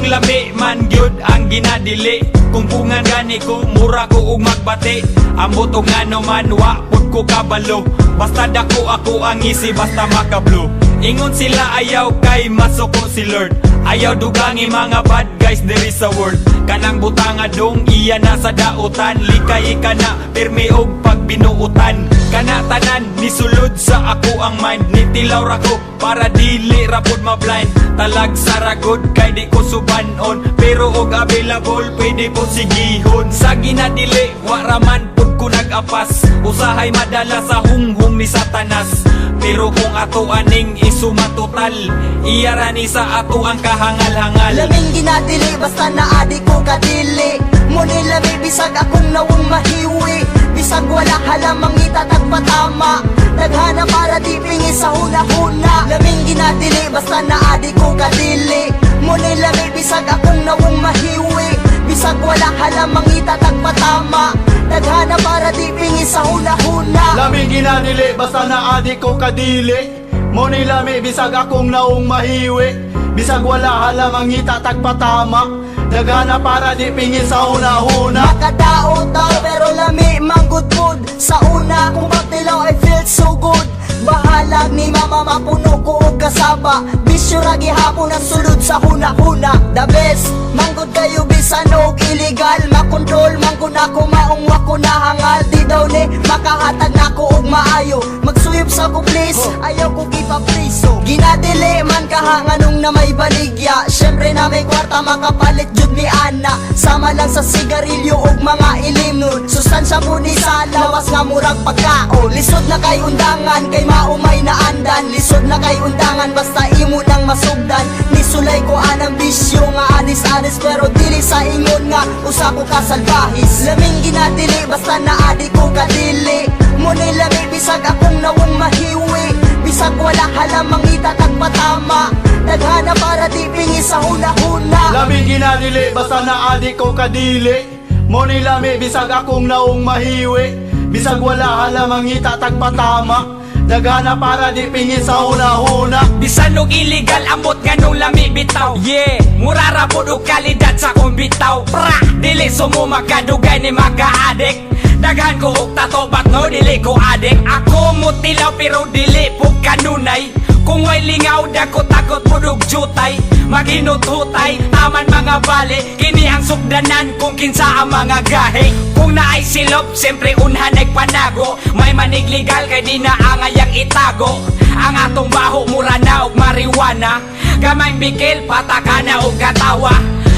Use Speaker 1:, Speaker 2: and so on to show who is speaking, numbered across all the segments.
Speaker 1: Ganong lami man gyud ang ginadili. Kung pungan gani ko, mura ko ug magbati. Ambot og ngano man, wa pud ko kabalo. Basta dako ako ang isi, basta makablo. Ingon sila ayaw kay masuko si Lord. Ayaw dugangi mga bad guys diri sa world. Kanang butanga dong iya na sa dautan. Likay ka na, pirmi og pagbinuutan. Kana tanan, nisulod sa ako ang mind. Nitilaw ra ko, para dili ra pud ma-blind. Talag saragod, kay di ko subanon. Pero og available, pwede po sigihon. Sa ginadili, waraman pud ko nag-apas. Usahay madala sa hunghung ni Satanas. Pero kung ato aning isumatotal, iyarani sa ato ang kahangal-hangal.
Speaker 2: Laming ginadili, basta naadi ko kadili. Muni lami, bisag akong nawong mahiwi. Bisag wala halamang itatagpatama. Naghana para di pingi sa huna-huna. Laming ginadili, basta naadi ko kadili. Muni lami, bisag akong nawong mahiwi. Bisag wala halamang itatagpatama. Naghana para di pingi sa huna-huna.
Speaker 3: Laming ginadili, basta naadi ko kadili. Muni lami, bisag akong naong mahiwi. Bisag wala halamang itatagpatama. Naghana para di pingi sa huna-huna.
Speaker 2: Makadaot daw pero lami manggod food. Sa una kung pagtilaw I feel so good. Bahalag ni mama mapuno ko og kasaba. Bisyo ra gihapon ang sulod sa huna-huna. The best, manggod kayo bisan og illegal. Makontrol manggod ako maong wako nahangal. Di daw ni makahatag nako og maayo. Magsuyop sa ko please, ayaw ko kipapriso. Ginadili man kahanganong na may baligya. Syempre na may kwarta makapalit jud ni Ana. Sama lang sa sigarilyo og mga ilim nun. Sustansya po ni sa lawas nga murag pagkaon. Lisod na kay undangan, kay maumay na andan. Lisod na kay undangan, basta imo nang masugdan. Nisulay ko anang bisyo nga anis-anis. Pero dili sa ingon nga, usa ko kasalbahis. Laming ginadili, basta naadi ko kadili. Muni lami, bisag akong nawong mahiwi. Bisag wala halamang itatagpatama. Naghana para di pingi sa huna-huna.
Speaker 3: Laming ginadili, basta naadi ko kadili. Muni lami, bisag akong naong mahiwi. Bisag wala halamang itatagpatama. Naghana para di pingi sa huna-huna.
Speaker 1: Bisan og illegal, ambot ganong lami bitaw. Yeah, mura ra pud og kalidad sa kong bitaw. Pra, dili sumo makadugay ni maka-addict. Daghan ko og tato, but no dili ko adik. Ako mutilaw pero dili po kanunay. Kung way lingaw, dako takot po og jutay. Maghinut-hutay, aman mga bali. Kini ang sugdanan kung kinsa ang mga gahe. Kung naay silop, siyempre unhan nagpanago. May manig legal kay di na angayang itago. Ang atong baho, mura na og marijuana. Gamay bikil, patakana og katawa.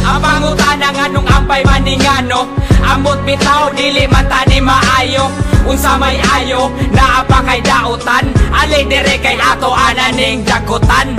Speaker 1: Ang pangutana nga nung ampay maningano. Ambot bitaw, dili man tani maayo. Unsa may ayo, naa pa kay dautan. Ali dire kay ato ananing dakutan.